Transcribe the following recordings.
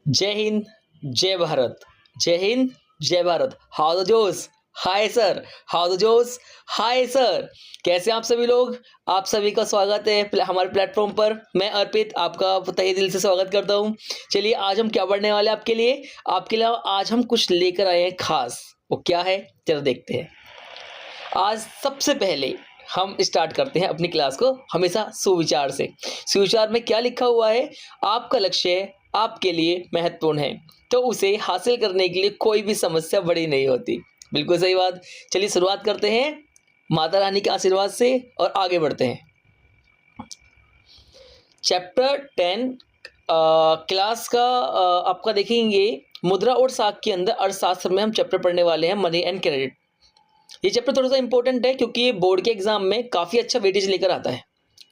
जय हिंद, जय भारत। जय हिंद, जय भारत। हाउ द जोश, हाय सर। हाउ द जोश, हाय सर। कैसे हैं आप सभी लोग? आप सभी का स्वागत है हमारे प्लेटफॉर्म पर। मैं अर्पित आपका तहे दिल से स्वागत करता हूं। चलिए आज हम क्या पढ़ने वाले हैं आपके लिए? आपके लिए आज हम कुछ लेकर आए हैं खास। वो क्या है चलो देखते हैं। आज सबसे पहले हम स्टार्ट करते हैं अपनी क्लास को हमेशा सुविचार से। सुविचार में क्या लिखा हुआ है? आपका लक्ष्य आपके लिए महत्वपूर्ण है तो उसे हासिल करने के लिए कोई भी समस्या बड़ी नहीं होती। बिल्कुल सही बात। चलिए शुरुआत करते हैं माता रानी के आशीर्वाद से और आगे बढ़ते हैं। चैप्टर 10 क्लास का आपका देखेंगे मुद्रा और साख के अंदर अर्थशास्त्र में हम चैप्टर पढ़ने वाले हैं मनी एंड क्रेडिट। ये चैप्टर थोड़ा सा इंपॉर्टेंट है क्योंकि ये बोर्ड के एग्जाम में काफ़ी अच्छा वेटेज लेकर आता है।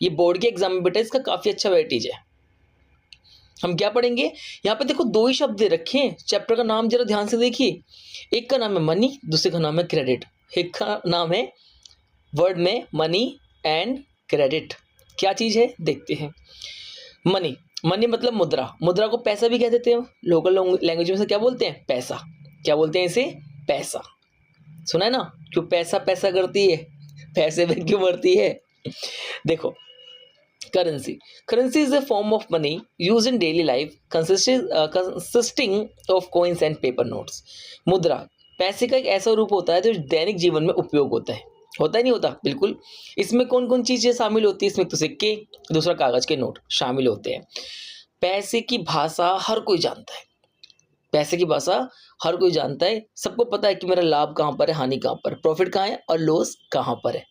ये बोर्ड के एग्जाम में बेटा इसका काफ़ी अच्छा वेटेज है। हम क्या पढ़ेंगे यहाँ पे? देखो दो ही शब्द दे रखे हैं। चैप्टर का नाम जरा ध्यान से देखिए। एक का नाम है मनी, दूसरे का नाम है क्रेडिट। एक का नाम है वर्ड में मनी एंड क्रेडिट। क्या चीज़ है देखते हैं। मनी, मनी मतलब मुद्रा। मुद्रा को पैसा भी कह देते हैं। लोकल लैंग्वेज में से क्या बोलते हैं? पैसा। क्या बोलते हैं इसे? पैसा। सुना है ना, क्यों पैसा पैसा करती है, पैसे में क्यों मरती है। देखो currency, currency is a form of money use in daily life consisting of coins and paper notes. मुद्रा पैसे का एक ऐसा रूप होता है जो दैनिक जीवन में उपयोग होता है। होता ही नहीं होता? बिल्कुल। इसमें कौन कौन चीजें शामिल होती है? इसमें तो सिक्के, दूसरा कागज के नोट शामिल होते हैं। पैसे की भाषा हर कोई जानता है। पैसे की भाषा हर कोई जानता है। सबको पता है कि मेरा लाभ कहाँ पर है, हानि कहाँ पर, प्रॉफिट कहाँ है और लॉस कहाँ पर है।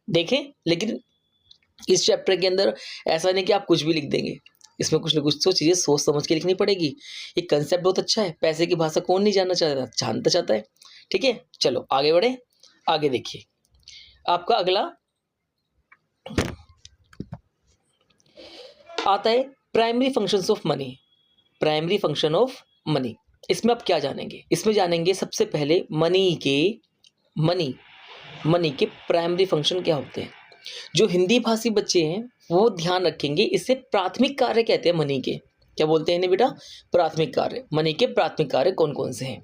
देखें, लेकिन इस चैप्टर के अंदर ऐसा नहीं कि आप कुछ भी लिख देंगे। इसमें कुछ ना कुछ तो चीज़ें सोच समझ के लिखनी पड़ेगी। ये कंसेप्ट बहुत अच्छा है। पैसे की भाषा कौन नहीं जानना जानता चाहता है। ठीक है, चलो आगे बढ़े। आगे देखिए आपका अगला आता है primary functions of money. Primary function of money, इसमें आप क्या जानेंगे? इसमें जानेंगे सबसे पहले मनी मनी के प्राइमरी फंक्शन क्या होते हैं। जो हिंदी भाषी बच्चे हैं वो ध्यान रखेंगे, इसे प्राथमिक कार्य कहते हैं मनी के। क्या बोलते हैं इन्हें बेटा? प्राथमिक कार्य। मनी के प्राथमिक कार्य कौन कौन से हैं?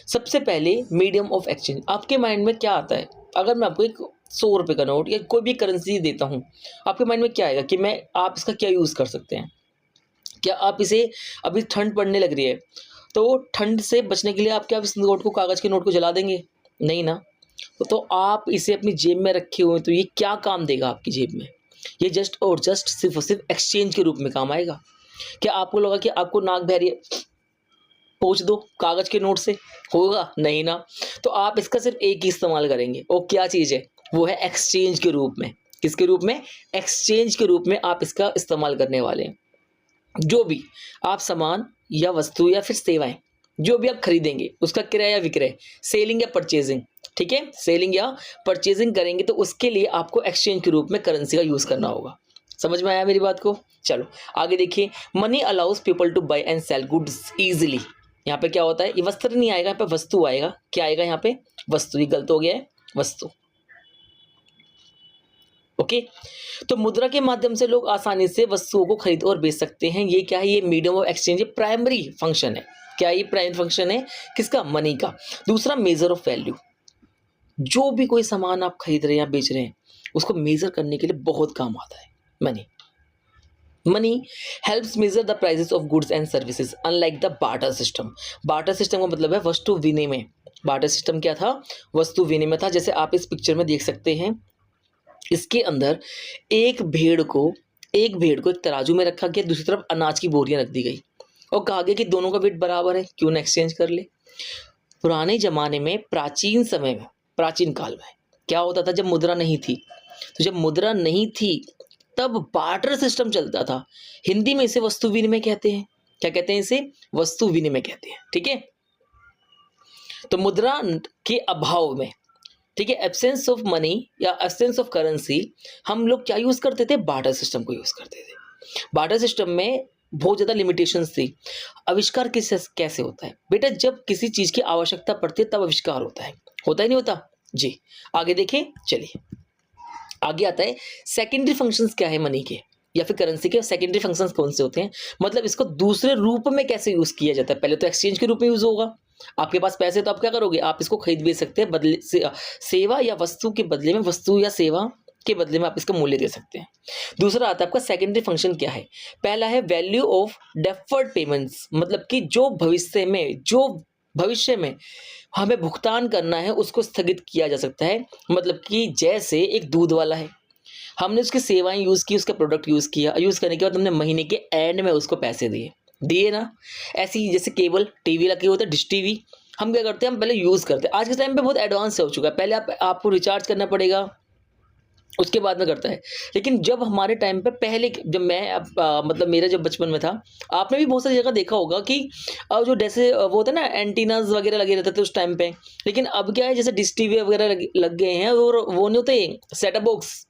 सबसे पहले मीडियम ऑफ एक्सचेंज। आपके माइंड में क्या आता है? अगर मैं आपको एक 100 रुपये का नोट या कोई भी करेंसी देता हूँ, आपके माइंड में क्या आएगा कि आप इसका क्या यूज़ कर सकते हैं? क्या आप इसे, अभी ठंड पड़ने लग रही है तो ठंड से बचने के लिए आप क्या इस नोट को, कागज़ के नोट को जला देंगे? नहीं ना। तो आप इसे अपनी जेब में रखे हुए तो ये क्या काम देगा आपकी जेब में? ये जस्ट और जस्ट सिर्फ और सिर्फ एक्सचेंज के रूप में काम आएगा। क्या आपको लगा कि आपको नाक बह रही है, पोंछ दो कागज के नोट से, होगा? नहीं ना। तो आप इसका सिर्फ एक ही इस्तेमाल करेंगे। और क्या चीज़ है? वो है एक्सचेंज के रूप में। किसके रूप में? एक्सचेंज के रूप में आप इसका इस्तेमाल करने वाले हैं। जो भी आप सामान या वस्तु या फिर सेवाएं जो भी आप खरीदेंगे उसका क्रय या विक्रय, सेलिंग या परचेजिंग, ठीक है, सेलिंग या परचेजिंग करेंगे तो उसके लिए आपको एक्सचेंज के रूप में करेंसी का यूज करना होगा। समझ में आया मेरी बात को? चलो आगे देखिए। Money allows people to buy and sell goods easily. यहाँ पे क्या होता है? ये वस्त्र नहीं आएगा, यहाँ पे वस्तु आएगा। क्या आएगा यहाँ पे? वस्तु। ये गलत हो गया है, वस्तु। ओके, तो मुद्रा के माध्यम से लोग आसानी से वस्तुओं को खरीद और बेच सकते हैं। ये क्या है? ये मीडियम ऑफ एक्सचेंज, ये प्राइमरी फंक्शन है। क्या ये प्राइमरी फंक्शन है? किसका? मनी का। दूसरा मेजर ऑफ वैल्यू। जो भी कोई सामान आप खरीद रहे हैं या बेच रहे हैं उसको मेजर करने के लिए बहुत काम आता है money. Money helps measure the prices of goods and services unlike the barter system. Barter system का मतलब है वस्तु विनिमय। बार्टर सिस्टम क्या था? वस्तु विनिमय था। जैसे आप इस पिक्चर में देख सकते हैं, इसके अंदर एक भेड़ को एक तराजू में रखा गया, दूसरी तरफ अनाज की बोरियां रख दी गई और कहा गया कि दोनों का वेट बराबर है, क्यों ना एक्सचेंज कर ले। पुराने जमाने में, प्राचीन समय में, प्राचीन काल में क्या होता था? जब मुद्रा नहीं थी, तो जब मुद्रा नहीं थी तब बार्टर सिस्टम चलता था। हिंदी में इसे वस्तु विनिमय कहते हैं। क्या कहते हैं इसे? वस्तु विनिमय कहते हैं। ठीक है, तो मुद्रा के अभाव में, ठीक है, एब्सेंस ऑफ मनी या एब्सेंस ऑफ करेंसी, हम लोग क्या यूज करते थे? बार्टर सिस्टम को यूज करते थे। बार्टर सिस्टम में बहुत ज्यादा लिमिटेशंस थी। आविष्कार कैसे होता है बेटा? जब किसी चीज की आवश्यकता पड़ती है तब आविष्कार होता है। होता ही नहीं होता जी। आगे देखें, चलिए आगे आता है सेकेंडरी फंक्शंस क्या है मनी के। या फिर करेंसी के सेकेंडरी फंक्शंस कौन से होते हैं, मतलब इसको दूसरे रूप में कैसे यूज किया जाता है। पहले तो एक्सचेंज के रूप में यूज होगा, आपके पास पैसे तो आप क्या करोगे, आप इसको खरीद बेच सकते हैं, बदले सेवा या वस्तु के बदले में, वस्तु या सेवा के बदले में आप इसका मूल्य दे सकते हैं। दूसरा आता है आपका सेकेंडरी फंक्शन क्या है। पहला है वैल्यू ऑफ डेफर्ड पेमेंट्स, मतलब कि जो भविष्य में हमें भुगतान करना है उसको स्थगित किया जा सकता है। मतलब कि जैसे एक दूध वाला है, हमने उसकी सेवाएं यूज़ की, उसका प्रोडक्ट यूज़ किया, यूज़ करने के बाद हमने महीने के एंड में उसको पैसे दिए ना। ऐसे ही जैसे केबल टीवी लगे होता है, डिश टीवी, हम क्या करते हैं, हम पहले यूज़ करते हैं। आज के टाइम पे बहुत एडवांस हो चुका है, पहले आपको रिचार्ज करना पड़ेगा, उसके बाद में करता है। लेकिन जब हमारे टाइम पे पहले, जब मैं मतलब मेरा जब बचपन में था, आपने भी बहुत सारी जगह देखा होगा कि जो जैसे वो होता है ना, एंटीनास वगैरह लगे रहते थे उस टाइम पे। लेकिन अब क्या है, जैसे डिश टीवी वगैरह लग गए हैं, और वो नहीं होते सेटअप बॉक्स,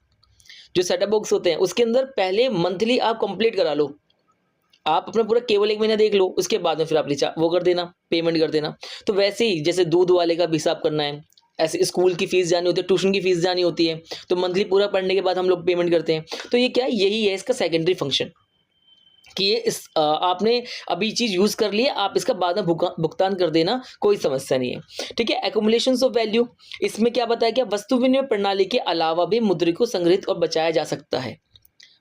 जो सेटअप बॉक्स होते हैं उसके अंदर पहले मंथली आप कंप्लीट करा लो, आप अपना पूरा केवल 1 महीना देख लो, उसके बाद में फिर आप रिचार्ज वो कर देना, पेमेंट कर देना। तो वैसे ही जैसे दूध वाले का भी हिसाब करना है, ऐसे स्कूल की फीस जानी होती है, ट्यूशन की फीस जानी होती है, तो मंथली पूरा पढ़ने के बाद हम लोग पेमेंट करते हैं। तो ये क्या है, यही है इसका सेकेंडरी फंक्शन, कि ये आपने अभी चीज़ यूज़ कर ली है, आप इसका बाद में भुगतान कर देना, कोई समस्या नहीं है। ठीक है। एक्युमुलेशंस ऑफ वैल्यू, इसमें क्या बताया, क्या वस्तु विनिमय प्रणाली के अलावा भी मुद्रा को संग्रहित और बचाया जा सकता है।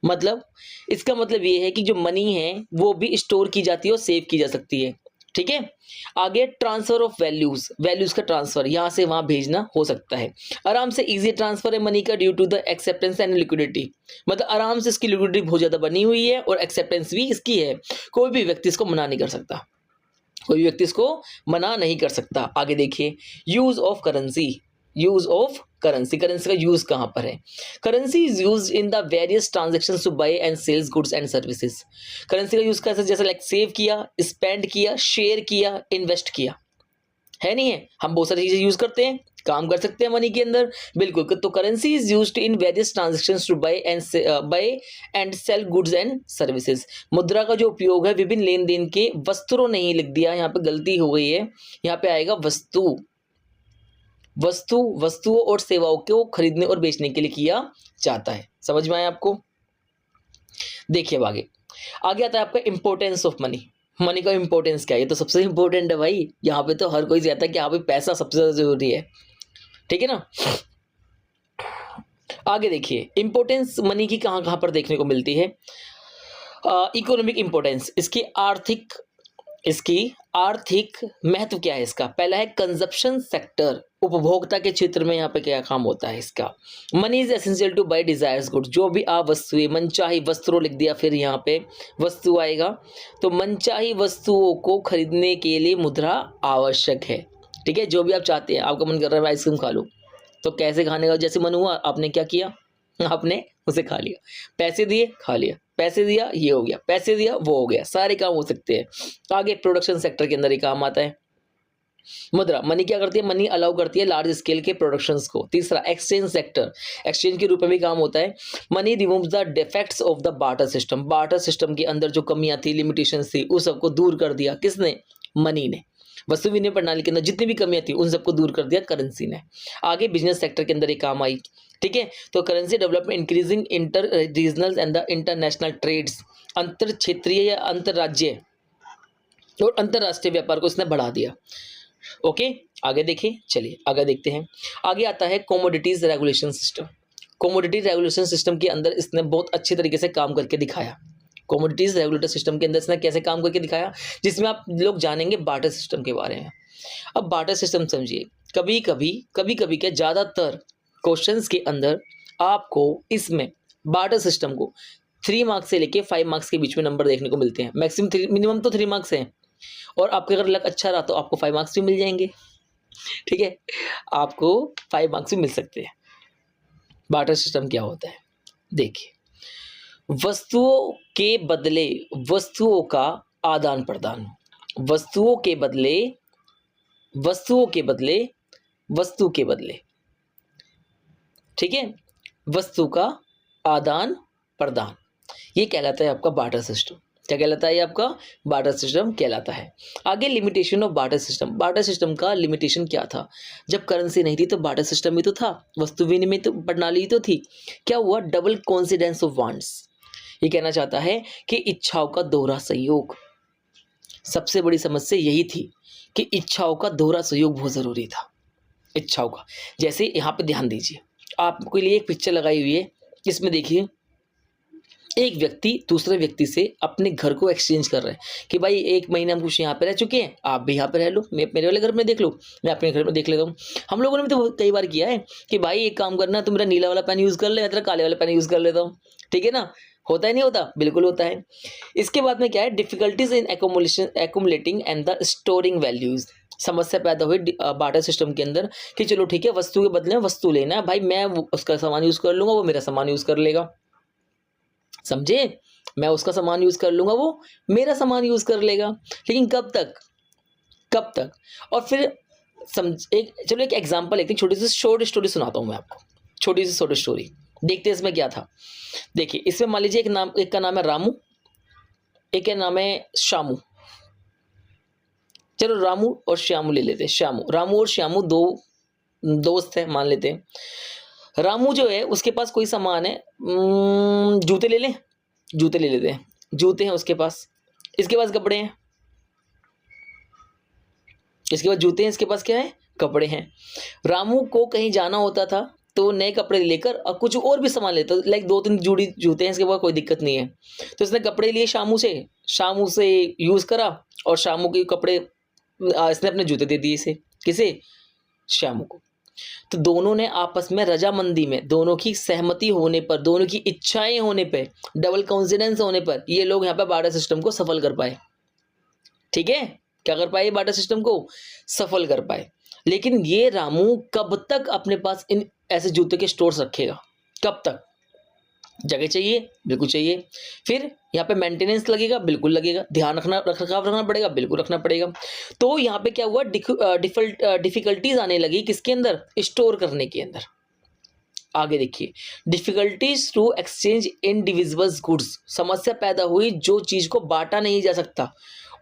मतलब इसका मतलब ये है कि जो मनी है वो भी स्टोर की जाती है और सेव की जा सकती है। ठीक है। आगे ट्रांसफर ऑफ वैल्यूज का ट्रांसफर, यहाँ से वहाँ भेजना हो सकता है। आराम से इजी ट्रांसफर है मनी का, due to the acceptance and liquidity, मतलब आराम से इसकी लिक्विडिटी बहुत ज़्यादा बनी हुई है और एक्सेप्टेंस भी इसकी है, कोई भी व्यक्ति इसको मना नहीं कर सकता, कोई भी व्यक्ति इसको मना नहीं कर सकता। आगे देखिए, यूज ऑफ करेंसी, करेंसी का यूज कहाँ पर है। Currency is use in the various transactions to buy and sells goods and services. Currency का यूज कैसे, जैसे लाइक सेव किया, स्पेंड किया, शेयर किया, इन्वेस्ट किया, है नहीं है, हम बहुत सारी चीजें यूज करते हैं, काम कर सकते हैं मनी के अंदर, बिल्कुल। तो currency is used in various transactions to buy and sell goods and services. मुद्रा का जो उपयोग है विभिन्न लेन देन के, वस्तुओं नहीं लिख दिया, यहाँ पे गलती हो गई है, यहाँ पे आएगा वस्तुओं और सेवाओं को खरीदने और बेचने के लिए किया जाता है। समझ में आया आपको। देखिए आगे आता है आपका इंपॉर्टेंस ऑफ मनी का इंपॉर्टेंस क्या है, ये तो सबसे इंपॉर्टेंट है भाई, यहाँ पे तो हर कोई कहता है कि हाँ भाई पैसा सबसे ज्यादा जरूरी है। ठीक है ना। आगे देखिए, इंपॉर्टेंस मनी की कहाँ कहाँ पर देखने को मिलती है। इकोनॉमिक इंपॉर्टेंस, इसकी आर्थिक महत्व क्या है इसका। पहला है कंजप्शन सेक्टर, उपभोक्ता के क्षेत्र में यहाँ पे क्या काम होता है इसका। Money is essential to buy desires good, जो भी आप वस्तुएं, मनचाही वस्त्रों लिख दिया, फिर यहाँ पे वस्तु आएगा, तो मनचाही वस्तुओं को खरीदने के लिए मुद्रा आवश्यक है। ठीक है। जो भी आप चाहते हैं, आपका मन कर रहा है आइसक्रीम खा लो, तो कैसे खाने का जैसे मन हुआ, आपने क्या किया, आपने उसे खा लिया, पैसे दिए खा लिया, पैसे दिया ये हो गया, पैसे दिया वो हो गया, सारे काम हो सकते हैं। आगे प्रोडक्शन सेक्टर के अंदर ही काम आता है मुद्रा। मनी क्या करती है, मनी अलाउ करती है लार्ज स्केल के प्रोडक्शंस को। तीसरा एक्सचेंज सेक्टर, एक्सचेंज के रूप में भी काम होता है। Money removes the defects of the barter system के अंदर जो कमियां थी, लिमिटेशंस थी, उस सबको दूर कर दिया किसने, मनी ने। वस्तु विनिमय प्रणाली के अंदर जितनी भी कमियां थी उन सबको दूर कर दिया करेंसी ने। आगे बिजनेस सेक्टर के अंदर ये काम आई। ठीक है। तो currency development increasing inter regional and the international trades, अंतर क्षेत्रीय या अंतरराज्य और अंतरराष्ट्रीय व्यापार को इसने बढ़ा दिया। ओके। आगे देखिए, चलिए आगे देखते हैं। आगे आता है commodities regulation system. Commodity regulation system के अंदर इसने बहुत अच्छे तरीके से काम करके दिखाया। कमोडिटीज रेगुलेटर सिस्टम के अंदर इसने कैसे काम करके दिखाया, जिसमें आप लोग जानेंगे बार्टर सिस्टम के बारे में। अब बार्टर सिस्टम समझिए, कभी कभी क्या ज़्यादातर क्वेश्चंस के अंदर आपको इसमें बार्टर सिस्टम को 3 मार्क्स से लेके 5 मार्क्स के बीच में नंबर देखने को मिलते हैं। मिनिमम तो 3 मार्क्स हैं, और आपके अगर लक अच्छा रहा तो आपको 5 मार्क्स भी मिल जाएंगे। ठीक है, आपको 5 मार्क्स भी मिल सकते हैं। बार्टर सिस्टम क्या होता है, देखिए, वस्तुओं के बदले वस्तुओं का आदान प्रदान, वस्तुओं के बदले वस्तु के बदले, ठीक है, वस्तु का आदान प्रदान, ये कहलाता है आपका बार्टर सिस्टम। क्या कहलाता है, ये आपका बार्टर सिस्टम कहलाता है। आगे limitation of barter system. Barter system का लिमिटेशन क्या था, जब करेंसी नहीं थी तो बार्टर सिस्टम ही तो था, वस्तु विनिमय तो प्रणाली ही तो थी। क्या हुआ, डबल कोइंसिडेंस ऑफ वांट्स, ये कहना चाहता है कि इच्छाओं का दोहरा संयोग, सबसे बड़ी समस्या यही थी कि इच्छाओं का दोहरा सहयोग बहुत ज़रूरी था। इच्छाओं का, जैसे यहाँ पे ध्यान दीजिए, आपके लिए एक पिक्चर लगाई हुई है, इसमें देखिए एक व्यक्ति दूसरे व्यक्ति से अपने घर को एक्सचेंज कर रहा है कि भाई 1 महीने हम कुछ यहाँ पे रह चुके हैं, आप भी यहाँ पे रह लो, मैं मेरे वाले घर में देख लो, मैं अपने घर में देख लेता हूँ। हम लोगों ने भी तो कई बार किया है कि भाई एक काम करना, तू मेरा नीला वाला पेन यूज़ कर ले, मैं तेरा काले वाला पेन यूज़ कर लेता हूँ, ठीक है ना? होता है नहीं होता? बिल्कुल होता है। इसके बाद में क्या है, difficulties in accumulating and the storing values, समस्या पैदा हुई बार्टर सिस्टम के अंदर कि चलो ठीक है, वस्तु के बदले में वस्तु लेना है, भाई मैं उसका सामान यूज़ कर लूंगा, वो मेरा सामान यूज़ कर लेगा, समझे? मैं उसका सामान यूज़ कर लूंगा, वो मेरा सामान यूज़ कर लेगा, लेकिन कब तक? कब तक? और फिर चलो एक एग्जांपल लेते हैं, छोटी सी शॉर्ट स्टोरी सुनाता हूँ मैं आपको, छोटी सी शॉर्ट स्टोरी, देखते हैं इसमें क्या था। देखिए इसमें मान लीजिए एक का नाम है रामू, एक का नाम है श्यामू। चलो रामू और श्यामू ले लेते हैं। रामू और श्यामू दो दोस्त हैं मान लेते हैं। रामू जो है उसके पास कोई सामान है, जूते ले लें, जूते ले लेते हैं, जूते हैं उसके पास, इसके पास कपड़े हैं, इसके पास जूते हैं, इसके पास क्या है, कपड़े हैं। रामू को कहीं जाना होता था तो नए कपड़े लेकर और कुछ और भी सामान लेता, लाइक 2-3 जोड़ी जूते हैं, इसके बाद कोई दिक्कत नहीं है, तो इसने कपड़े लिए शामू से यूज़ करा और शामू के कपड़े इसने अपने जूते दे दिए इसे, किसे? श्यामू को। तो दोनों ने आपस में रजामंदी में, दोनों की सहमति होने पर, दोनों की इच्छाएं होने पर, डबल कॉन्सिडेंस होने पर ये लोग यहाँ पर बार्टर सिस्टम को सफल कर पाए, ठीक है? क्या कर पाए? बार्टर सिस्टम को सफल कर पाए। लेकिन ये रामू कब तक अपने पास इन ऐसे जूते के स्टोर्स रखेगा? कब तक? जगह चाहिए, बिल्कुल चाहिए। फिर यहाँ पे मेंटेनेंस लगेगा, बिल्कुल लगेगा। ध्यान रखरखाव रखना पड़ेगा, बिल्कुल रखना पड़ेगा। तो यहाँ पे क्या हुआ, डिफिकल्टीज आने लगी किसके अंदर? स्टोर करने के अंदर। आगे देखिए, difficulties to exchange individuals goods, समस्या पैदा हुई, जो चीज को बांटा नहीं जा सकता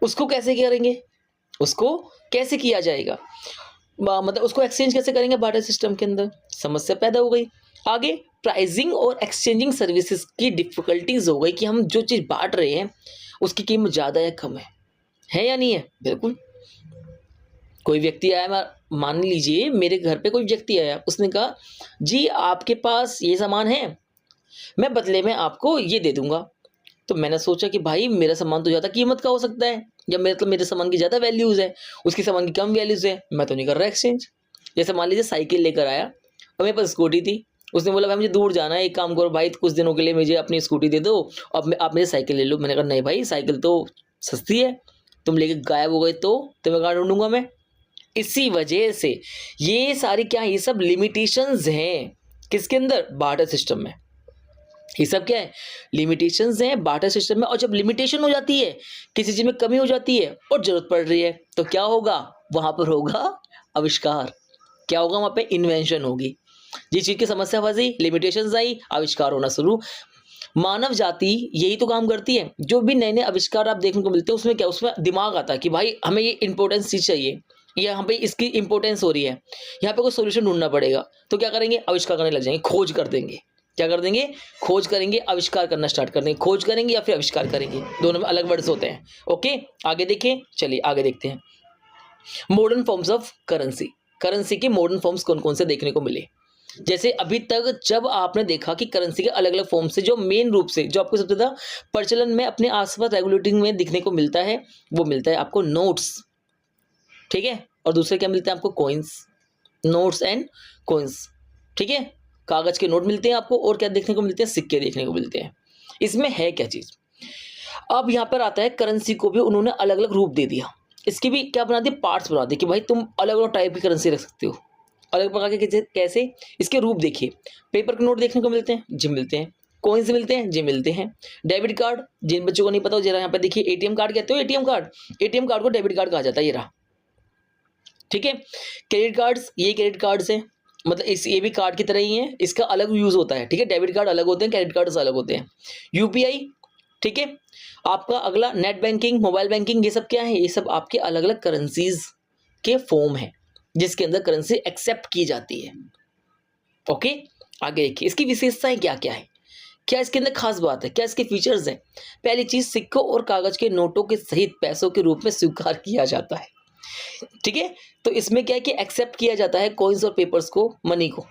उसको कैसे करेंगे, उसको कैसे किया जाएगा, मतलब उसको एक्सचेंज कैसे करेंगे बार्टर सिस्टम के अंदर, समस्या पैदा हो गई। आगे प्राइसिंग और एक्सचेंजिंग सर्विसेज की डिफिकल्टीज हो गई कि हम जो चीज़ बांट रहे हैं उसकी कीमत ज़्यादा या कम है या नहीं है? बिल्कुल। कोई व्यक्ति आया, मान लीजिए मेरे घर पे कोई व्यक्ति आया, उसने कहा जी आपके पास ये सामान है, मैं बदले में आपको ये दे दूंगा। तो मैंने सोचा कि भाई मेरा सामान तो ज़्यादा कीमत का हो सकता है, या मेरे सामान की ज़्यादा वैल्यूज़ है, उसके सामान की कम वैल्यूज़ है, मैं तो नहीं कर रहा एक्सचेंज। जैसे मान लीजिए साइकिल लेकर आया और मेरे पास स्कूटी थी, उसने बोला भाई मुझे दूर जाना है, एक काम करो भाई कुछ दिनों के लिए मुझे अपनी स्कूटी दे दो, अब आप मेरी साइकिल ले लो। मैंने कहा नहीं भाई साइकिल तो सस्ती है, तुम लेके गायब हो गए तो तुम्हें कहाँ ढूंढूंगा मैं। इसी वजह से ये सारी क्या है, ये सब लिमिटेशंस हैं किसके अंदर? बार्टर सिस्टम में। ये सब क्या है? लिमिटेशंस हैं बार्टर सिस्टम में। और जब लिमिटेशन हो जाती है, किसी चीज में कमी हो जाती है और जरूरत पड़ रही है, तो क्या होगा? वहां पर होगा आविष्कार। क्या होगा? वहां पे इन्वेंशन होगी। जिस चीज की समस्या फंसी, लिमिटेशंस आई, आविष्कार होना शुरू। मानव जाति यही तो काम करती है। जो भी नए नए आविष्कार आप देखने को मिलते हैं उसमें क्या, उसमें दिमाग आता है कि भाई हमें ये इंपॉर्टेंस चीज चाहिए, यहाँ पे इसकी इंपॉर्टेंस हो रही है, यहाँ पे कोई सोल्यूशन ढूंढना पड़ेगा, तो क्या करेंगे? आविष्कार करने लग जाएंगे, खोज कर देंगे। क्या कर देंगे? खोज करेंगे, आविष्कार करना स्टार्ट कर देंगे। खोज करेंगे या फिर आविष्कार करेंगे, दोनों में अलग वर्ड्स होते हैं। ओके, आगे देखें, चलिए आगे देखते हैं। Modern forms of currency, currency के मॉडर्न फॉर्म्स कौन कौन से देखने को मिले? जैसे अभी तक जब आपने देखा कि करेंसी के अलग अलग फॉर्म से जो मेन रूप से जो आपको सबसे ज्यादा प्रचलन में अपने आसपास रेगुलेटिंग में दिखने को मिलता है, वो मिलता है आपको नोट्स, ठीक है, और दूसरे क्या मिलते हैं आपको? कॉइन्स, नोट्स एंड कॉइन्स, ठीक है, कागज के नोट मिलते हैं आपको, और क्या देखने को मिलते हैं? सिक्के देखने को मिलते हैं। इसमें है क्या चीज? अब यहाँ पर आता है करेंसी को भी उन्होंने अलग अलग रूप दे दिया, इसकी भी क्या बना दिए? पार्ट्स बना दिए कि भाई तुम अलग अलग टाइप की करेंसी रख सकते हो, अलग प्रकार के। कैसे? इसके रूप देखिए, पेपर के नोट देखने को मिलते हैं, जी मिलते हैं। कॉइन्स मिलते हैं, जी मिलते हैं। डेबिट कार्ड, जिन बच्चों को नहीं पता हो जरा यहाँ पे देखिए, एटीएम कार्ड कहते हो, एटीएम कार्ड को डेबिट कार्ड कहा जाता है, ये रहा, ठीक है। क्रेडिट कार्ड्स, ये क्रेडिट कार्ड्स हैं, मतलब ये भी कार्ड की तरह ही है, इसका अलग यूज होता है, ठीक है। डेबिट कार्ड अलग होते हैं, क्रेडिट कार्ड अलग होते हैं। यूपीआई, ठीक है। आपका अगला नेट बैंकिंग, मोबाइल बैंकिंग, ये सब क्या है? ये सब आपके अलग अलग करेंसीज के फॉर्म है जिसके अंदर करेंसी एक्सेप्ट की जाती है। ओके, आगे देखिए इसकी विशेषताएं क्या क्या है। क्या इसके अंदर खास बात है, क्या इसके फीचर्स हैं? पहली चीज़, सिक्कों और कागज के नोटों के सहित पैसों के रूप में स्वीकार किया जाता है। ठीक है, तो इसमें क्या है कि एक्सेप्ट किया जाता है कॉइन्स और पेपर्स को, मनी को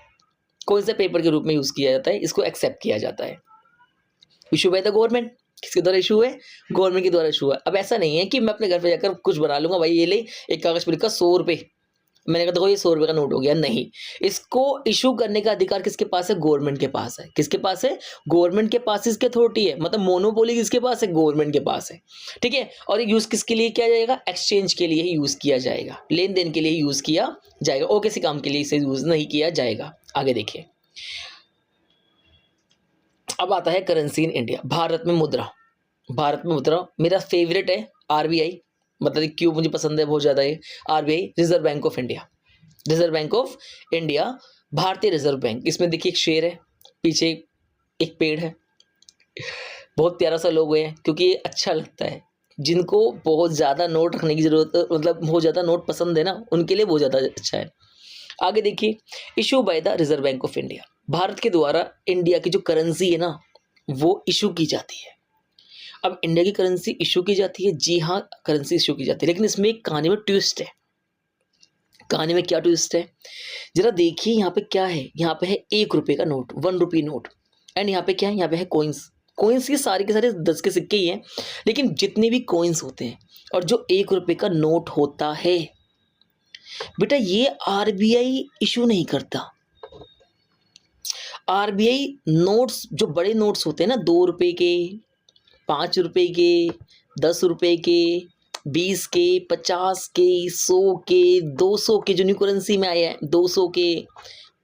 कॉइन्स या पेपर के रूप में यूज किया जाता है, इसको एक्सेप्ट किया जाता है। इशू बाय द गवर्नमेंट, किसके द्वारा इशू है? गवर्नमेंट के द्वारा इशू है। अब ऐसा नहीं है कि मैं अपने घर पे जाकर कुछ बना लूंगा, भाई ये ले एक कागज पर लिखा 100 रुपये, मैंने कहा देखो ये 100 रुपये का नोट हो गया, नहीं। इसको इशू करने का अधिकार किसके पास है? गवर्नमेंट के पास है। किसके पास है? गवर्नमेंट के पास इसकी अथॉरिटी है, मतलब मोनोपोली किसके पास है? गवर्नमेंट के पास है। ठीक है, और यूज किसके लिए किया जाएगा? एक्सचेंज के लिए ही यूज किया जाएगा, लेन देन के लिए ही यूज किया जाएगा, और किसी काम के लिए इसे यूज नहीं किया जाएगा। आगे देखिए, अब आता है करेंसी इन इंडिया, भारत में मुद्रा। भारत में मुद्रा मेरा फेवरेट है आरबीआई, मतलब क्यों मुझे पसंद है बहुत ज़्यादा है RBI, reserve bank of India. Reserve bank of India, भारतीय रिजर्व बैंक। इसमें देखिए एक शेर है, पीछे एक पेड़ है, बहुत प्यारा सा लोगो है, क्योंकि ये अच्छा लगता है। जिनको बहुत ज़्यादा नोट रखने की ज़रूरत, मतलब बहुत ज़्यादा नोट पसंद है ना, उनके लिए बहुत ज़्यादा अच्छा है। आगे देखिए, issue by the reserve bank of India, Bharat के द्वारा इंडिया की जो करेंसी है ना वो इशू की जाती है। अब इंडिया की करेंसी इशू की जाती है, जी हाँ करेंसी इशू की जाती है, लेकिन इसमें एक कहानी में ट्विस्ट है। कहानी में क्या ट्विस्ट है, जरा देखिए यहाँ पे क्या है। यहाँ पे है 1 रुपये का नोट, 1 रुपी नोट, एंड यहाँ पे क्या है? यहाँ पे है कॉइन्स। कॉइन्स के सारे 10 के सिक्के ही हैं, लेकिन जितने भी कॉइन्स होते हैं और जो 1 रुपये का नोट होता है, बेटा ये आरबीआई इशू नहीं करता। आरबीआई नोट्स, जो बड़े नोट्स होते हैं ना, 2 रुपये के, 5 रुपये के, 10 रुपये के, 20 के, 50 के, 100 के, 200 के, जो न्यू करेंसी में आए हैं, 200 के,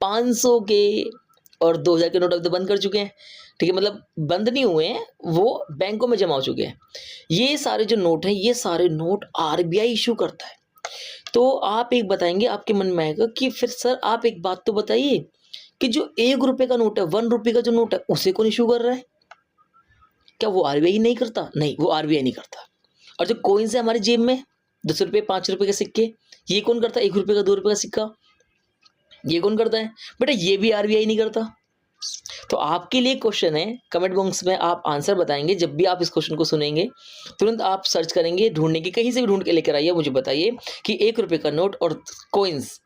500 के और 2000 के नोट अब तो बंद कर चुके हैं। ठीक है, मतलब बंद नहीं हुए हैं, वो बैंकों में जमा हो चुके हैं। ये सारे जो नोट हैं, ये सारे नोट आरबीआई इशू करता है। तो आप एक बताएंगे, आपके मन में आएगा कि फिर सर आप एक बात तो बताइए कि जो 1 रुपये का नोट है, 1 रुपये का जो नोट है, उसे कौन इशू कर रहा है? क्या वो आरबीआई नहीं करता? नहीं, वो आरबीआई नहीं करता। और जो कॉइन्स है हमारी जेब में, 10 रुपये, 5 रुपये के सिक्के, ये कौन करता है? 1 रुपये का, 2 रुपये का सिक्का, ये कौन करता है? बेटा ये भी आरबीआई नहीं करता। तो आपके लिए क्वेश्चन है, कमेंट बॉक्स में आप आंसर बताएंगे। जब भी आप इस क्वेश्चन को सुनेंगे, तुरंत आप सर्च करेंगे, ढूंढने की, कहीं से भी ढूंढ के लेकर आइए, मुझे बताइए कि 1 रुपये का नोट और कॉइन्स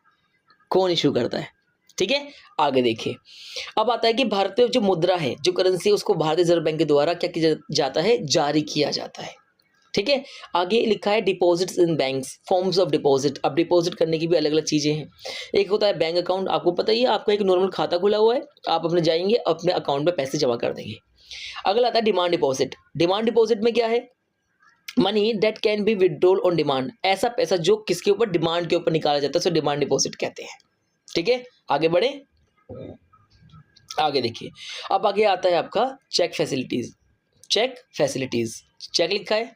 कौन इशू करता है। ठीक है, आगे देखिए। अब आता है कि भारतीय जो मुद्रा है, जो करेंसी है, उसको भारतीय रिजर्व बैंक के द्वारा क्या किया जाता है? जारी किया जाता है। ठीक है, आगे लिखा है deposits in banks, forms of deposit. अब डिपॉजिट करने की भी अलग अलग चीज़ें हैं। एक होता है बैंक अकाउंट, आपको पता ही है, आपका एक नॉर्मल खाता खुला हुआ है, आप अपने जाएंगे अपने अकाउंट में पैसे जमा कर देंगे। अगला आता है डिमांड डिपॉजिट। डिमांड डिपॉजिट में क्या है? Money that can be withdrawal on demand, ऐसा पैसा जो किसके ऊपर? डिमांड के ऊपर निकाला जाता है, उसे डिमांड डिपॉजिट कहते हैं। ठीक है, आगे बढ़े, आगे देखिए। अब आगे आता है आपका cheque facilities. Cheque facilities, cheque लिखा है,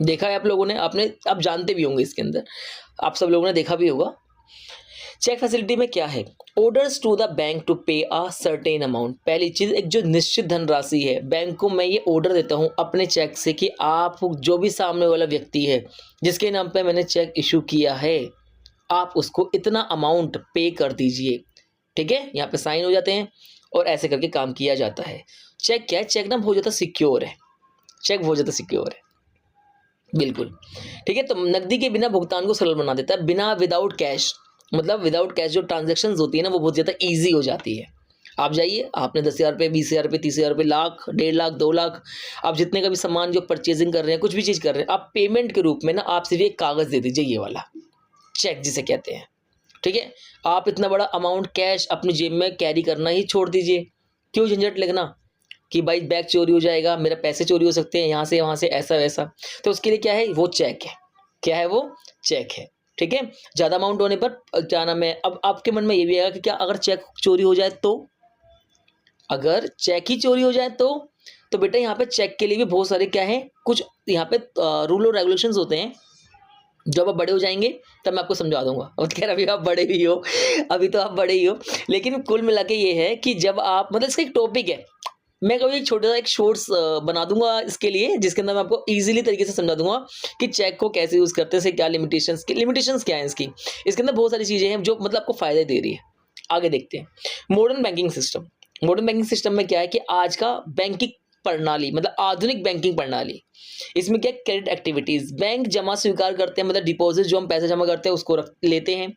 देखा है आप लोगों ने, आपने आप जानते भी होंगे, इसके अंदर आप सब लोगों ने देखा भी होगा। चेक फैसिलिटी में क्या है? Orders to the bank to pay a certain amount. पहली चीज, एक जो निश्चित धनराशि है, बैंक को मैं ये ऑर्डर देता हूँ अपने चेक से कि आप जो भी सामने वाला व्यक्ति है जिसके नाम पे मैंने चेक इशू किया है, आप उसको इतना अमाउंट पे कर दीजिए। ठीक है, यहाँ पे साइन हो जाते हैं और ऐसे करके काम किया जाता है। चेक क्या है? चेक ना बहुत ज़्यादा सिक्योर है, चेक बहुत ज़्यादा सिक्योर है, बिल्कुल। ठीक है, तो नकदी के बिना भुगतान को सरल बना देता है। बिना, विदाउट कैश, मतलब विदाउट कैश जो ट्रांजेक्शन्स होती है ना, वो बहुत ज़्यादा ईजी हो जाती है। आप जाइए, आपने 10,000 रुपये, 20,000 रुपये, 30,000 रुपये, लाख, 1.5 लाख, 2 लाख, आप जितने का भी सामान जो परचेजिंग कर रहे हैं, कुछ भी चीज़ कर रहे हैं, आप पेमेंट के रूप में ना आप सिर्फ एक कागज़ दे दीजिए, ये वाला चेक जिसे कहते हैं। ठीक है, आप इतना बड़ा अमाउंट कैश अपनी जेब में कैरी करना ही छोड़ दीजिए। क्यों झंझट लगना कि भाई बैग चोरी हो जाएगा, मेरा पैसे चोरी हो सकते हैं, यहाँ से वहाँ से, ऐसा वैसा। तो उसके लिए क्या है? वो चेक है। क्या है? वो चेक है। ठीक है, ज़्यादा अमाउंट होने पर क्या नाम है, अब आपके मन में ये भी आएगा कि क्या अगर चेक चोरी हो जाए तो? अगर चेक ही चोरी हो जाए तो बेटा यहाँ पे चेक के लिए भी बहुत सारे क्या है, कुछ यहाँ पे रूल और रेगुलेशंस होते हैं। जब आप बड़े हो जाएंगे तब मैं आपको समझा दूंगा। और कह रहा अभी आप बड़े ही हो, अभी तो आप बड़े ही हो, लेकिन कुल मिला के ये है कि जब आप, मतलब इसका एक टॉपिक है, मैं कभी एक छोटा सा एक शॉर्ट्स बना दूंगा इसके लिए, जिसके अंदर मैं आपको इजीली तरीके से समझा दूंगा कि चेक को कैसे यूज़ करते हैं, क्या लिमिटेशंस क्या है इसकी। इसके अंदर बहुत सारी चीज़ें हैं जो मतलब आपको फ़ायदे दे रही है। आगे देखते हैं, modern banking system. Modern banking system में क्या है कि आज का बैंकिंग प्रणाली मतलब आधुनिक बैंकिंग प्रणाली, इसमें क्या क्रेडिट एक्टिविटीज, बैंक जमा स्वीकार करते हैं, मतलब डिपॉजिट जो हम पैसा जमा करते हैं उसको रख लेते हैं,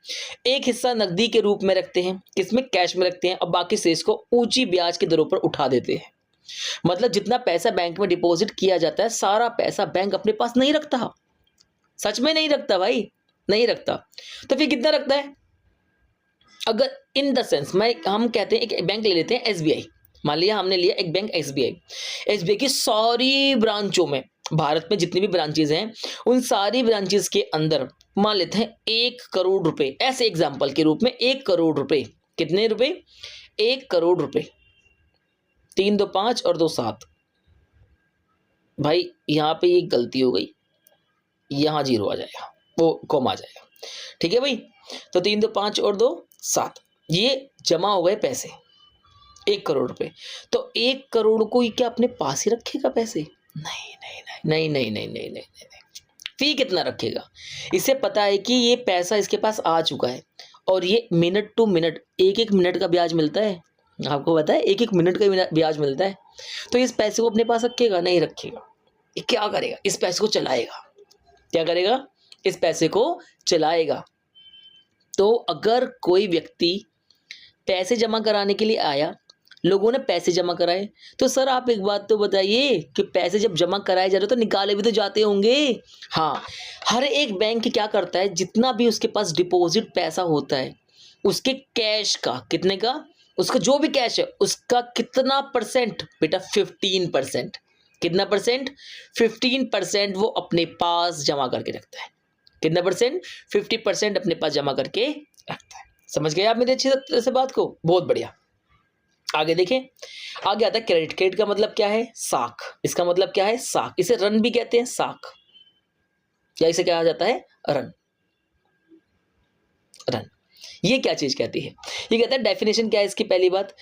एक हिस्सा नकदी के रूप में रखते हैं, किसमें कैश में रखते हैं, और बाकी शेष को ऊंची ब्याज की दरों पर उठा देते हैं। मतलब जितना पैसा बैंक में डिपॉजिट किया जाता है सारा पैसा बैंक अपने पास नहीं रखता, सच में नहीं रखता भाई, नहीं रखता। तो फिर कितना रखता है? अगर इन द सेंस हम कहते हैं एक बैंक ले लेते हैं एसबीआई, मान लिया हमने लिया एक बैंक एसबीआई, एसबीआई की सारी ब्रांचों में, भारत में जितनी भी ब्रांचेज हैं उन सारी ब्रांचेज के अंदर मान लेते हैं 1 करोड़ रुपए, ऐसे एग्जांपल के रूप में 1 करोड़ रुपए, कितने रुपए? 1 करोड़ रुपए, 3 2 5 और 2 7, भाई यहाँ पे एक गलती हो गई, यहाँ जीरो आ जाएगा, वो कॉमा आ जाएगा, ठीक है भाई। तो 3 2 5 और 2 7, ये जमा हो गए पैसे 1 करोड़ रुपए। तो 1 करोड़ को ही क्या अपने पास ही रखेगा पैसे? नहीं नहीं नहीं नहीं नहीं नहीं नहीं नहीं नहीं, फी कितना रखेगा? इसे पता है कि ये पैसा इसके पास आ चुका है और ये मिनट टू मिनट, एक एक मिनट का ब्याज मिलता है, आपको पता है एक एक मिनट का ब्याज मिलता है। तो इस पैसे को अपने पास रखेगा? नहीं रखेगा। ये क्या करेगा? इस पैसे को चलाएगा। क्या करेगा? इस पैसे को चलाएगा। तो अगर कोई व्यक्ति पैसे जमा कराने के लिए आया, लोगों ने पैसे जमा कराए, तो सर आप एक बात तो बताइए कि पैसे जब जमा कराए जा रहे तो निकाले भी तो जाते होंगे। हाँ, हर एक बैंक क्या करता है, जितना भी उसके पास डिपॉजिट पैसा होता है उसके कैश का, कितने का, उसका जो भी कैश है उसका कितना परसेंट बेटा? 15%। कितना परसेंट? 15% वो अपने पास जमा करके रखता है। कितना परसेंट? 50% अपने पास जमा करके रखता है। समझ गए आप मेरी अच्छी तरह से बात को? बहुत बढ़िया। आगे देखें, आगे आता है क्रेडिट। क्रेडिट का मतलब क्या है? साख। इसका मतलब क्या है? साख। इसे रन भी कहते हैं, साख, या इसे कहा जाता है रन। रन ये क्या चीज कहती है? ये कहता है, डेफिनेशन क्या है इसकी? पहली बात,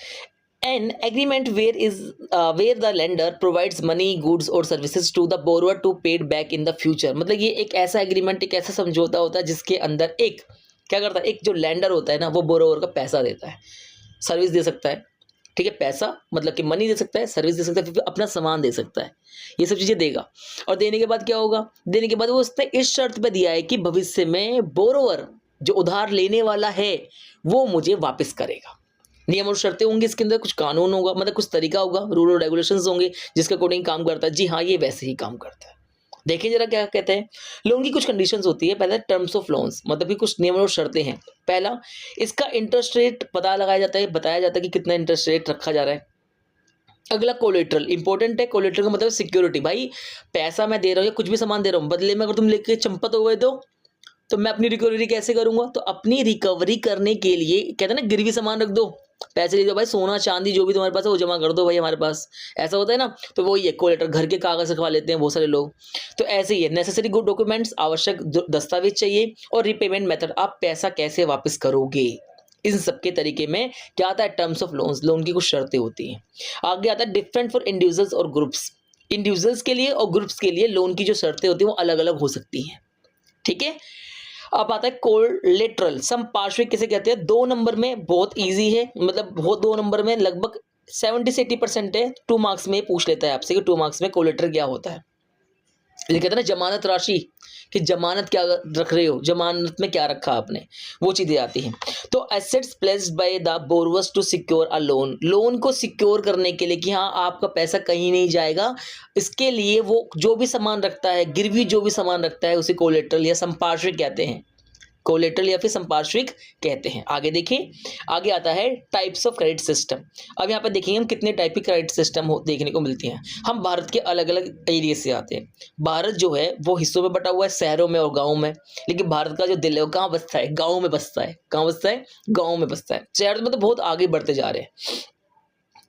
an agreement where the lender provides money, goods और services to the borrower to paid back in the future. मतलब ये एक ऐसा एग्रीमेंट, एक ऐसा समझौता होता है जिसके अंदर एक क्या करता है, एक जो लैंडर होता है ना, वो बोरोवर का पैसा देता है, सर्विस दे सकता है, ठीक है, पैसा मतलब कि मनी दे सकता है, सर्विस दे सकता है, फिर अपना सामान दे सकता है, ये सब चीज़ें देगा। और देने के बाद क्या होगा? देने के बाद वो उसने इस शर्त पे दिया है कि भविष्य में बोरोवर जो उधार लेने वाला है वो मुझे वापस करेगा। नियम और शर्तें होंगी इसके अंदर, कुछ कानून होगा, मतलब कुछ तरीका होगा, रूल और रेगुलेशंस होंगे जिसके अकॉर्डिंग काम करता है। जी हाँ, ये वैसे ही काम करता है। देखिए जरा क्या कहते हैं, लोन की कुछ कंडीशंस होती है। पहला टर्म्स ऑफ लोन्स, मतलब कि कुछ नियम और शर्तें हैं। पहला, इसका इंटरेस्ट रेट पता लगाया जाता है, बताया जाता है कि कितना इंटरेस्ट रेट रखा जा रहा है। अगला कोलेट्रल, इंपॉर्टेंट है। कोलेट्रल का मतलब सिक्योरिटी। भाई पैसा मैं दे रहा हूँ या कुछ भी सामान दे रहा हूँ, बदले में अगर तुम लेके चंपत हो गए तो मैं अपनी रिकवरी कैसे करूंगा? तो अपनी रिकवरी करने के लिए कहते हैं ना, गिरवी सामान रख दो, पैसे ले दो भाई, सोना चांदी जो भी तुम्हारे पास है वो जमा कर दो भाई हमारे पास, ऐसा होता है ना। तो वही है कोलेटर, घर के कागज रखवा लेते हैं बहुत सारे लोग। तो ऐसे ही है, नेसेसरी गुड डॉक्यूमेंट्स, आवश्यक दस्तावेज चाहिए, और रिपेमेंट मेथड, आप पैसा कैसे वापस करोगे, इन सबके तरीके में क्या आता है? टर्म्स ऑफ लोन्स, लोन की कुछ शर्तें होती हैं। आगे आता है डिफरेंट फॉर इंडिविजुअल्स और ग्रुप्स। इंडिविजुअल्स के लिए और ग्रुप्स के लिए लोन की जो शर्तें होती हैं वो अलग अलग हो सकती हैं, ठीक है। अब आता है कोलेटरल, संपार्श्विक किसे कहते हैं? 2 नंबर में बहुत इजी है, मतलब बहुत 2 नंबर में लगभग 70 से 80% है। 2 मार्क्स में पूछ लेता है आपसे कि 2 मार्क्स में कोलेटर क्या होता है। ये कहते हैं ना जमानत राशि, कि जमानत क्या रख रहे हो, जमानत में क्या रखा आपने, वो चीजें आती हैं। तो assets placed by the borrowers to secure a loan, loan को सिक्योर करने के लिए कि हाँ आपका पैसा कहीं नहीं जाएगा, इसके लिए वो जो भी सामान रखता है, गिरवी जो भी सामान रखता है, उसे कोलेटरल या संपार्श्विक कहते हैं। कोलेटरल या फिर संपार्श्विक कहते हैं। आगे देखिए, आगे आता है टाइप्स ऑफ क्रेडिट सिस्टम। अब यहाँ पर देखेंगे हम कितने टाइप की क्रेडिट सिस्टम देखने को मिलती हैं। हम भारत के अलग अलग एरिया से आते हैं। भारत जो है वो हिस्सों में बटा हुआ है, शहरों में और गाँव में, लेकिन भारत का जो दिल है वो कहाँ बसता है? गाँव में बसता है। कहाँ बसता है? गाँव में बसता है। शहर में तो बहुत आगे बढ़ते जा रहे हैं,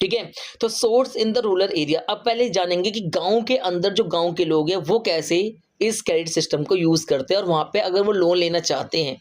ठीक है। तो source in the rural area, अब पहले जानेंगे कि गांव के अंदर जो गांव के लोग हैं वो कैसे इस क्रेडिट सिस्टम को यूज करते हैं, और वहां पे अगर वो लोन लेना चाहते हैं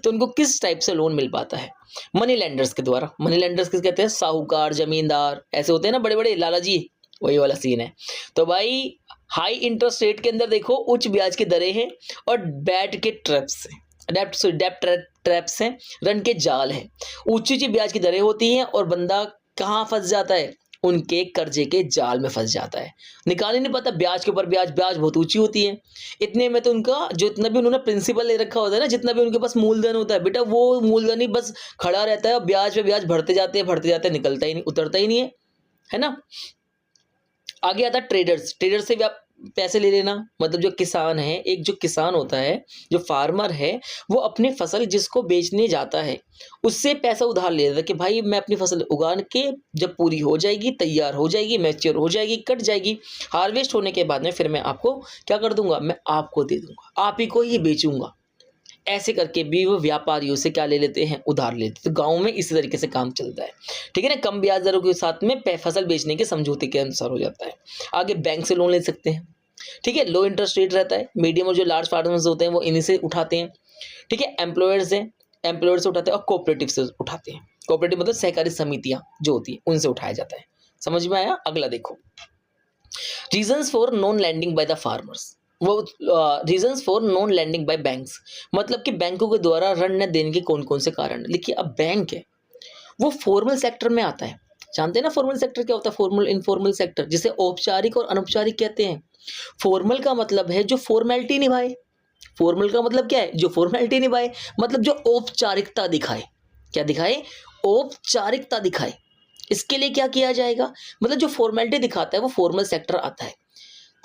तो उनको किस टाइप से लोन मिल पाता है? मनी लेंडर्स के द्वारा। मनी लेंडर्स किस कहते हैं? साहूकार, जमींदार, ऐसे होते हैं ना बड़े बड़े लाला जी, वही वाला सीन है। तो भाई हाई इंटरेस्ट रेट के अंदर देखो उच्च ब्याज की दरें हैं, और बैट के ट्रैप्स डेप्ट ट्रैप्स हैं, रन के जाल हैं, ऊंची ऊंची ब्याज की दरें होती हैं, और बंदा कहाँ फंस जाता है, उनके कर्जे के जाल में फंस जाता है, निकाल ही नहीं पाता, ब्याज के ऊपर ब्याज, ब्याज बहुत ऊंची होती है। इतने में तो उनका जो इतना भी उन्होंने प्रिंसिपल ले रखा होता है ना, जितना भी उनके पास मूलधन होता है बेटा, वो मूलधन ही बस खड़ा रहता है, ब्याज पे ब्याज भरते जाते हैं, निकलता ही नहीं, उतरता ही नहीं है ना। आगे आता है ट्रेडर्स। ट्रेडर्स से भी आप पैसे ले लेना, मतलब जो किसान है, एक जो किसान होता है, जो फार्मर है, वो अपनी फसल जिसको बेचने जाता है उससे पैसा उधार ले लेता है कि भाई मैं अपनी फसल उगा के जब पूरी हो जाएगी, तैयार हो जाएगी, मैच्योर हो जाएगी, कट जाएगी, हार्वेस्ट होने के बाद में फिर मैं आपको क्या कर दूंगा, मैं आपको दे दूंगा, आप ही को ही बेचूंगा। ऐसे करके भी वो व्यापारियों से क्या ले लेते हैं, उधार लेते हैं। तो गांव में इसी तरीके से काम चलता है, ठीक है ना। कम ब्याज दरों के साथ में फसल बेचने के समझौते के अनुसार हो जाता है। आगे बैंक से लोन ले सकते हैं, ठीक है, लो इंटरेस्ट रेट रहता है। मीडियम और जो लार्ज फार्मर्स होते हैं वो इन्हीं से उठाते हैं, ठीक है। एम्प्लॉयर्स हैं, एम्प्लॉयर से उठाते हैं, और कोऑपरेटिव से उठाते हैं। कोऑपरेटिव मतलब सहकारी समितियां जो होती है उनसे उठाया जाता है। समझ में आया। अगला देखो, reasons for non lending by the farmers. वो reasons for non lending by banks, मतलब कि बैंकों के द्वारा ऋण न देने के कौन कौन से कारण। देखिए, अब बैंक है वो फॉर्मल सेक्टर में आता है, जानते हैं ना फॉर्मल सेक्टर क्या होता है, फॉर्मल इनफॉर्मल सेक्टर, जिसे औपचारिक और अनौपचारिक कहते हैं। फॉर्मल का मतलब है जो फॉर्मेलिटी निभाए, फॉर्मल का मतलब क्या है, जो फॉर्मेलिटी निभाए, मतलब जो औपचारिकता दिखाए। क्या दिखाए, औपचारिकता दिखाए। इसके लिए क्या किया जाएगा, मतलब जो फॉर्मेलिटी दिखाता है वो फॉर्मल सेक्टर आता है।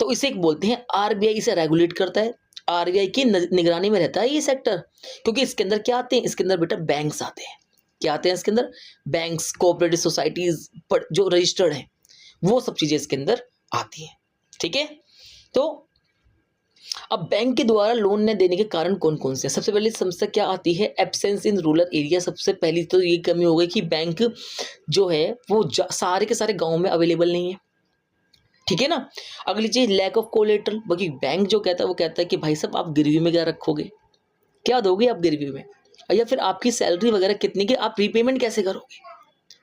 तो इसे एक बोलते हैं, आरबीआई इसे रेगुलेट करता है, आरबीआई की निगरानी में रहता है ये सेक्टर। क्योंकि इसके अंदर क्या आते हैं, इसके अंदर बेटा बैंक्स आते हैं। क्या आते हैं इसके अंदर, बैंक्स, कोऑपरेटिव सोसाइटीज जो रजिस्टर्ड हैं, वो सब चीजें इसके अंदर आती हैं, ठीक है। तो अब बैंक के द्वारा लोन न देने के कारण कौन कौन से, सबसे पहले समस्या क्या आती है, एब्सेंस इन रूरल एरिया। सबसे पहली तो ये कमी हो गई कि बैंक जो है वो सारे के सारे गांव में अवेलेबल नहीं है, ठीक है ना। अगली चीज, लैक ऑफ कोलेटरल। बाकी बैंक जो कहता है वो कहता है कि भाई साहब आप गिरवी में क्या रखोगे, क्या दोगे आप गिरवी में, या फिर आपकी सैलरी वगैरह कितनी की, आप रीपेमेंट कैसे करोगे,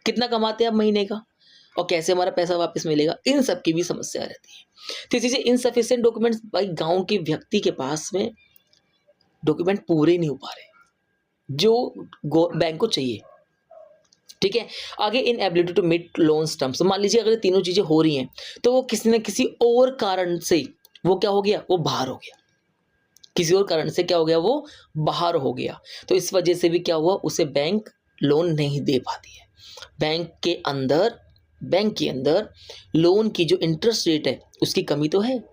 कितना कमाते हैं आप महीने का, और कैसे हमारा पैसा वापस मिलेगा, इन सब की भी समस्या रहती है। तीसरी चीज, इनसफिशिएंट डॉक्यूमेंट्स। भाई गांव के व्यक्ति के पास में डॉक्यूमेंट पूरे नहीं हो पा रहे जो बैंक को चाहिए, ठीक है। आगे, inability to meet loans terms. मान लीजिए अगर तीनों चीजें हो रही हैं तो वो किसी न किसी और कारण से वो क्या हो गया, वो बाहर हो गया, किसी और कारण से क्या हो गया, वो बाहर हो गया। तो इस वजह से भी क्या हुआ, उसे बैंक लोन नहीं दे पाती है। बैंक के अंदर लोन की जो इंटरेस्ट रेट है उसकी कमी तो है,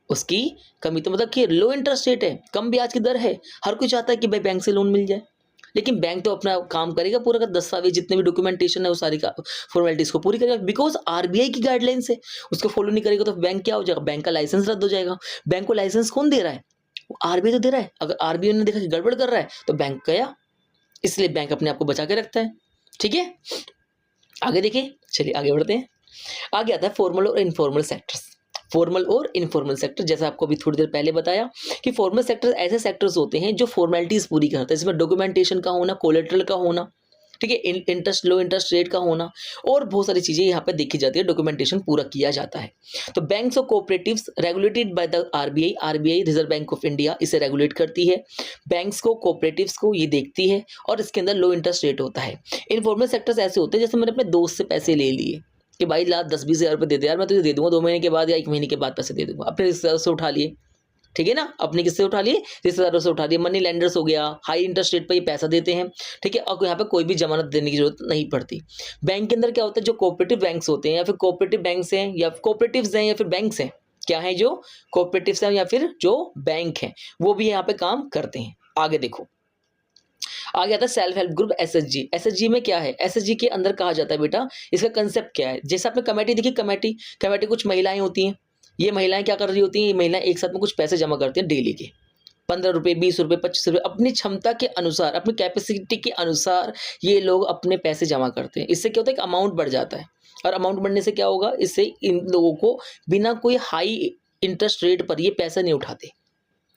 उसकी कमी तो मतलब कि लो इंटरेस्ट रेट है, कम ब्याज की दर है। हर कोई चाहता है कि भाई बैंक से लोन मिल जाए, लेकिन बैंक तो अपना काम करेगा पूरा का, दस्तावेज जितने भी डॉक्यूमेंटेशन है वो सारी का फॉर्मेलिटीज को पूरी करेगा, बिकॉज आरबीआई की गाइडलाइंस है। उसको फॉलो नहीं करेगा तो बैंक क्या हो जाएगा, बैंक का लाइसेंस रद्द हो जाएगा। बैंक को लाइसेंस कौन दे रहा है, आरबीआई तो दे रहा है। अगर आरबीआई ने देखा कि गड़बड़ कर रहा है तो बैंक गया, इसलिए बैंक अपने आप को बचा के रखता है, ठीक है। आगे देखिए, चलिए आगे बढ़ते हैं। आगे आता है फॉर्मल और इनफॉर्मल सेक्टर्स। फॉर्मल और इनफॉर्मल सेक्टर, जैसा आपको अभी थोड़ी देर पहले बताया कि फॉर्मल सेक्टर्स ऐसे सेक्टर्स होते हैं जो फॉर्मेलिटीज पूरी करते हैं, जिसमें डॉक्यूमेंटेशन का होना, कोलेटरल का होना, ठीक है, इंटरेस्ट, लो इंटरेस्ट रेट का होना, और बहुत सारी चीजें यहाँ पे देखी जाती है, डॉक्यूमेंटेशन पूरा किया जाता है। तो बैंक्स और cooperatives regulated by the RBI. RBI reserve bank of India इसे रेगुलेट करती है। बैंक्स को, कोऑपरेटिव्स को ये देखती है, और इसके अंदर लो इंटरेस्ट रेट होता है। इनफॉर्मल सेक्टर्स ऐसे होते हैं जैसे मैंने अपने दोस्त से पैसे ले लिए कि भाई ला 10-20 हज़ार रुपये दे दे यार, मैं तुझे दे दूंगा 2 महीने के बाद या 1 महीने के बाद पैसे दे दूंगा। अपने रिश्तेदारों से उठा लिए, ठीक है ना, अपने किससे उठा लिए, रिश्तेदारों से उठा लिए। मनी लेंडर्स हो गया, हाई इंटरेस्ट रेट पर ये पैसा देते हैं, ठीक है, और यहाँ पे कोई भी जमानत देने की जरूरत नहीं पड़ती। बैंक के अंदर क्या होता है, जो कोऑपरेटिव बैंक्स होते हैं या फिर कोऑपरेटिव बैंक्स हैं या कोऑपरेटिव्स हैं या फिर बैंक्स हैं, क्या है, जो कोऑपरेटिव्स हैं या फिर जो बैंक हैं, वो भी यहाँ पे काम करते हैं। आगे देखो, आगे आता है self help group, SHG. SHG में क्या है, एसएचजी के अंदर कहा जाता है बेटा, इसका कंसेप्ट क्या है, जैसे आपने कमेटी देखी, कमेटी कुछ महिलाएं होती हैं। ये महिलाएं क्या कर रही होती हैं, ये महिलाएं एक साथ में कुछ पैसे जमा करती हैं डेली के, 15 रुपये, 20 रुपये, 25 रुपये, अपनी क्षमता के अनुसार, अपनी कैपेसिटी के अनुसार ये लोग अपने पैसे जमा करते हैं। इससे क्या होता है कि अमाउंट बढ़ जाता है, और अमाउंट बढ़ने से क्या होगा, इससे इन लोगों को बिना कोई हाई इंटरेस्ट रेट पर ये पैसा नहीं उठाते,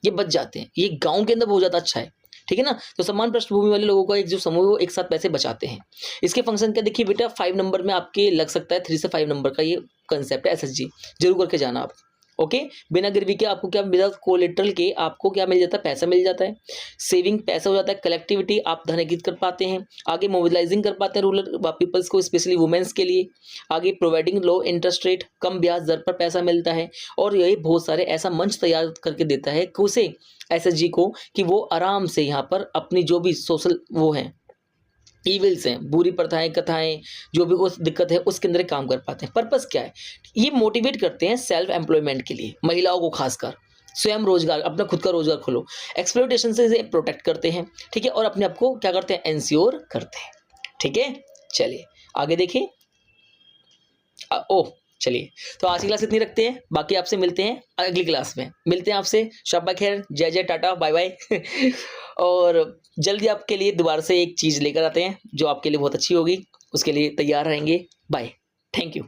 ये बच जाते हैं। ये गाँव के अंदर बहुत ज़्यादा अच्छा है, ठीक है ना। तो समान पृष्ठभूमि वाले लोगों का एक जो समूह है वो एक साथ पैसे बचाते हैं। इसके फंक्शन क्या, देखिए बेटा 5 नंबर में आपके लग सकता है, 3 से 5 नंबर का ये कंसेप्ट है एसएचजी, जरूर करके जाना आप। ओके, बिना गिरवी के आपको क्या, विदाउट कोलेटरल के आपको क्या मिल जाता है, पैसा मिल जाता है। सेविंग पैसा हो जाता है। कलेक्टिविटी, आप धन एकत्रित कर पाते हैं। आगे मोबिलाइजिंग कर पाते हैं रूरल पीपल्स को, स्पेशली वुमेन्स के लिए। आगे प्रोवाइडिंग लो इंटरेस्ट रेट, कम ब्याज दर पर पैसा मिलता है। और यही बहुत सारे ऐसा मंच तैयार करके देता है कि उसे एसएचजी को, कि वो आराम से यहाँ पर अपनी जो भी सोशल वो हैं ईविल्स हैं, बुरी प्रथाएं, कथाएं, जो भी उस दिक्कत है उसके अंदर काम कर पाते हैं। पर्पस क्या है, ये मोटिवेट करते हैं सेल्फ एम्प्लॉयमेंट के लिए, महिलाओं को खासकर स्वयं रोजगार, अपना खुद का रोजगार खोलो। एक्सप्लॉयटेशन से प्रोटेक्ट करते हैं, ठीक है, और अपने आप को क्या करते हैं, एंश्योर करते हैं। ठीक है, चलिए आगे देखिए। ओह चलिए, तो आज की क्लास इतनी रखते हैं, बाकी आपसे मिलते हैं अगली क्लास में। मिलते हैं आपसे, शब्बा खैर, जय जय, टाटा, बाय बाय। और जल्दी आपके लिए दोबारा से एक चीज़ लेकर आते हैं जो आपके लिए बहुत अच्छी होगी, उसके लिए तैयार रहेंगे। Bye, thank you.